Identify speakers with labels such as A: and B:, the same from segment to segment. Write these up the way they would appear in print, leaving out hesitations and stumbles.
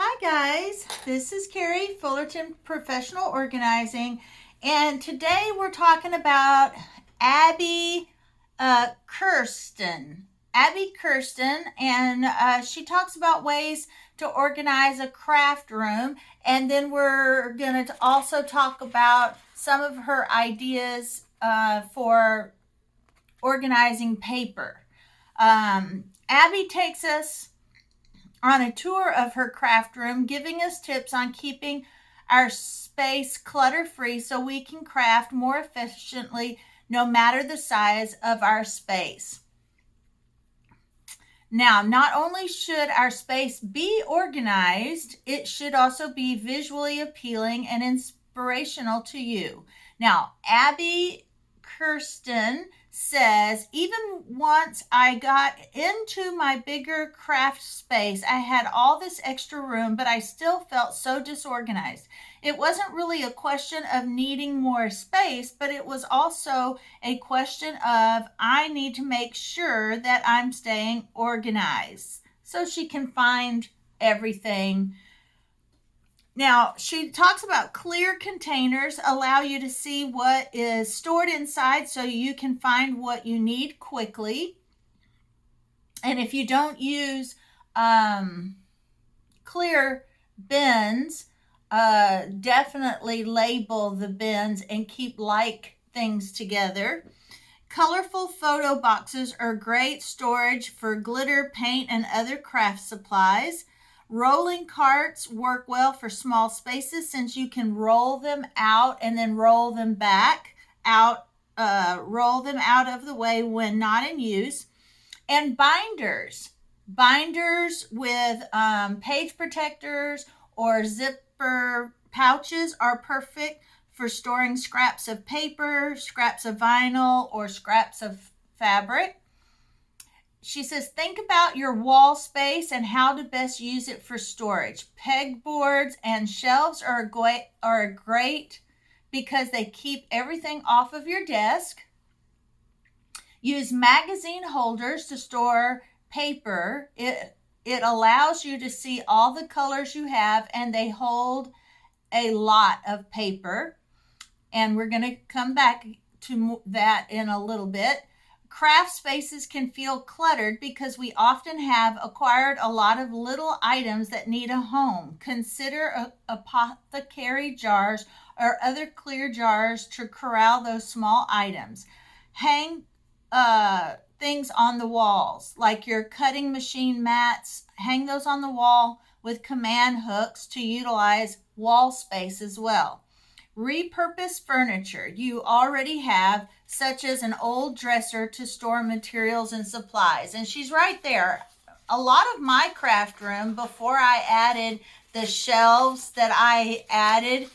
A: Hi guys, this is Carrie Fullerton Professional Organizing, and today we're talking about Abby Kirsten. Abby Kirsten, and she talks about ways to organize a craft room, and then we're going to also talk about some of her ideas for organizing paper. Abby takes us on a tour of her craft room, giving us tips on keeping our space clutter free so we can craft more efficiently no matter the size of our space. Now, not only should our space be organized, it should also be visually appealing and inspirational to you. Now, Abby Kirsten says, even once I got into my bigger craft space, I had all this extra room, but I still felt so disorganized. It wasn't really a question of needing more space, but it was also a question of I need to make sure that I'm staying organized so she can find everything. Now, she talks about clear containers allow you to see what is stored inside so you can find what you need quickly. And if you don't use clear bins, definitely label the bins and keep like things together. Colorful photo boxes are great storage for glitter, paint, and other craft supplies. Rolling carts work well for small spaces since you can roll them out and then roll them back out, roll them out of the way when not in use. And binders with page protectors or zipper pouches are perfect for storing scraps of paper, scraps of vinyl, or scraps of fabric. She says, think about your wall space and how to best use it for storage. Pegboards and shelves are great because they keep everything off of your desk. Use magazine holders to store paper. It allows you to see all the colors you have, and they hold a lot of paper. And we're going to come back to that in a little bit. Craft spaces can feel cluttered because we often have acquired a lot of little items that need a home. Consider apothecary jars or other clear jars to corral those small items. Hang things on the walls, like your cutting machine mats. Hang those on the wall with command hooks to utilize wall space as well. Repurpose furniture you already have, such as an old dresser to store materials and supplies. And she's right there. A lot of my craft room, before I added the shelves that I added,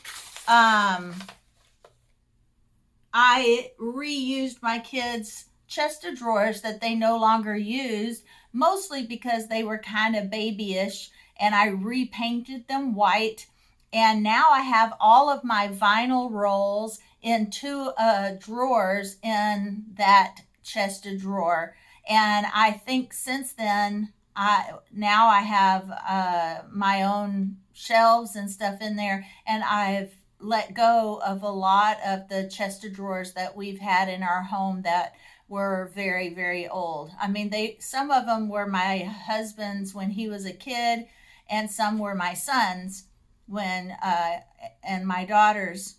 A: I reused my kids' chest of drawers that they no longer used, mostly because they were kind of babyish, and I repainted them white. And now I have all of my vinyl rolls in two drawers in that chest of drawer. And I think since then, I have my own shelves and stuff in there, and I've let go of a lot of the chest of drawers that we've had in our home that were very, very old. I mean, some of them were my husband's when he was a kid, and some were my son's when and my daughters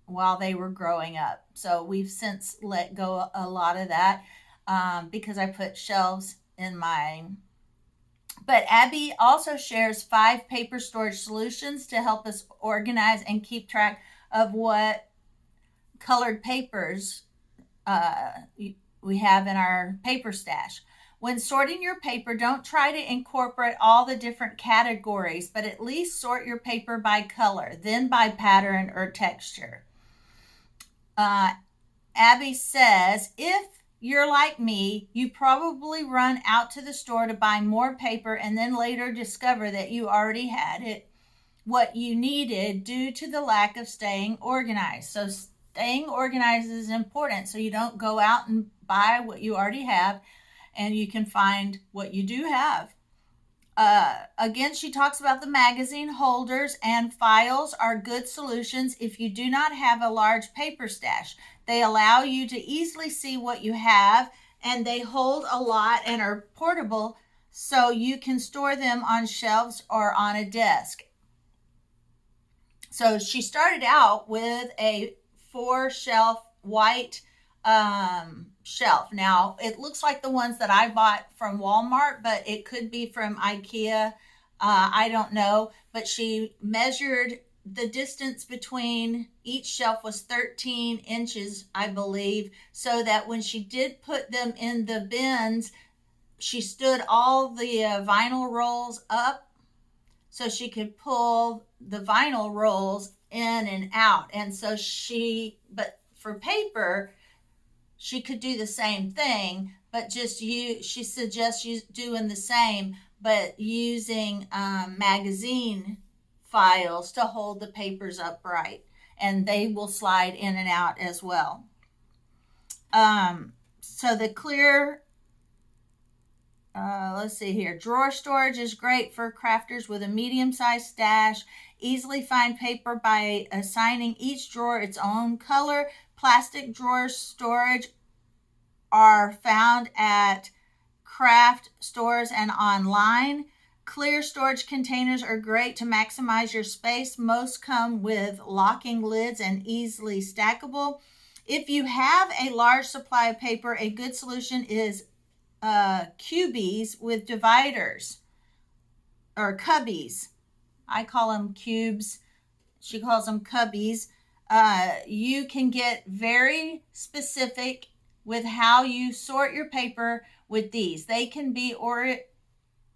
A: while they were growing up. So we've since let go a lot of that because I put shelves in mine. But Abby also shares 5 paper storage solutions to help us organize and keep track of what colored papers we have in our paper stash. When sorting your paper, don't try to incorporate all the different categories, but at least sort your paper by color, then by pattern or texture. Abby says, if you're like me, you probably run out to the store to buy more paper and then later discover that you already had what you needed due to the lack of staying organized. So staying organized is important so you don't go out and buy what you already have, and you can find what you do have. Again, she talks about the magazine holders and files are good solutions if you do not have a large paper stash. They allow you to easily see what you have, and they hold a lot and are portable, so you can store them on shelves or on a desk. So she started out with a 4 shelf white shelf. Now it looks like the ones that I bought from Walmart, but it could be from IKEA. I don't know. But she measured the distance between each shelf was 13 inches, I believe, so that when she did put them in the bins, she stood all the vinyl rolls up so she could pull the vinyl rolls in and out. And so but for paper, she could do the same thing, but she suggests you doing the same, but using magazine files to hold the papers upright, and they will slide in and out as well. So the clear let's see here. Drawer storage is great for crafters with a medium-sized stash. Easily find paper by assigning each drawer its own color. Plastic drawer storage are found at craft stores and online. Clear storage containers are great to maximize your space. Most come with locking lids and easily stackable. If you have a large supply of paper, a good solution is cubies with dividers, or cubbies. I call them cubes. She calls them cubbies. You can get very specific with how you sort your paper with these. They can be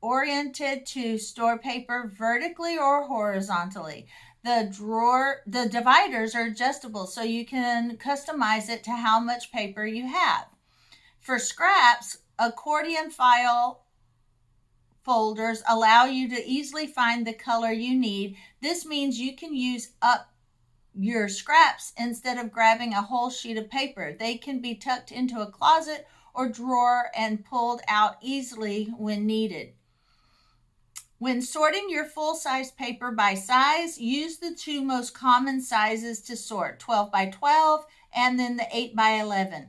A: oriented to store paper vertically or horizontally. The dividers are adjustable, so you can customize it to how much paper you have. For scraps, accordion file folders allow you to easily find the color you need. This means you can use up your scraps instead of grabbing a whole sheet of paper. They can be tucked into a closet or drawer and pulled out easily when needed. When sorting your full-size paper by size, use the two most common sizes to sort, 12 by 12 and then the 8 by 11.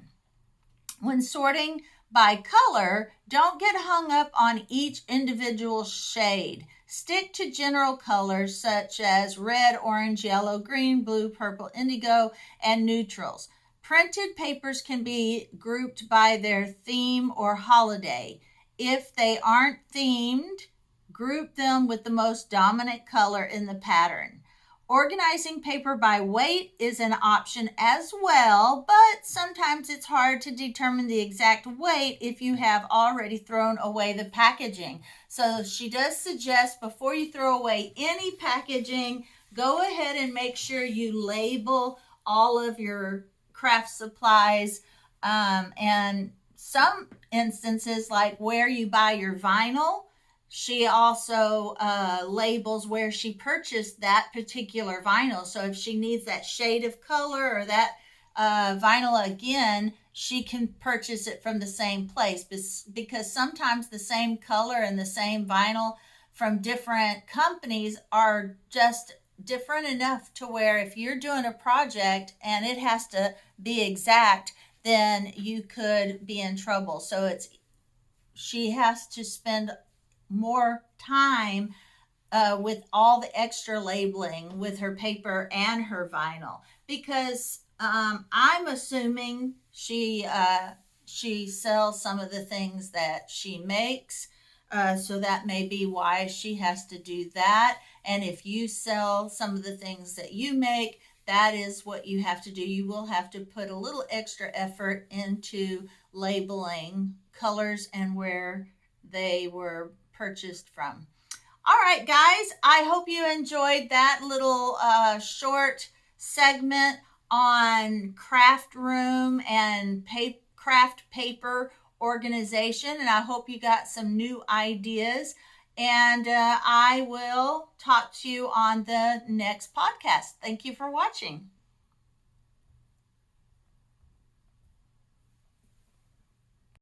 A: When sorting by color, don't get hung up on each individual shade. Stick to general colors such as red, orange, yellow, green, blue, purple, indigo, and neutrals. Printed papers can be grouped by their theme or holiday. If they aren't themed, group them with the most dominant color in the pattern. Organizing paper by weight is an option as well, but sometimes it's hard to determine the exact weight if you have already thrown away the packaging. So she does suggest before you throw away any packaging, go ahead and make sure you label all of your craft supplies. And some instances, like where you buy your vinyl, she also labels where she purchased that particular vinyl. So if she needs that shade of color or that vinyl again, she can purchase it from the same place, because sometimes the same color and the same vinyl from different companies are just different enough to where if you're doing a project and it has to be exact, then you could be in trouble. So she has to spend more time with all the extra labeling with her paper and her vinyl, because I'm assuming she sells some of the things that she makes, so that may be why she has to do that. And if you sell some of the things that you make, that is what you have to do. You will have to put a little extra effort into labeling colors and where they were purchased from. All right, guys, I hope you enjoyed that little short segment on craft room and craft paper organization, and I hope you got some new ideas. And I will talk to you on the next podcast. Thank you for watching.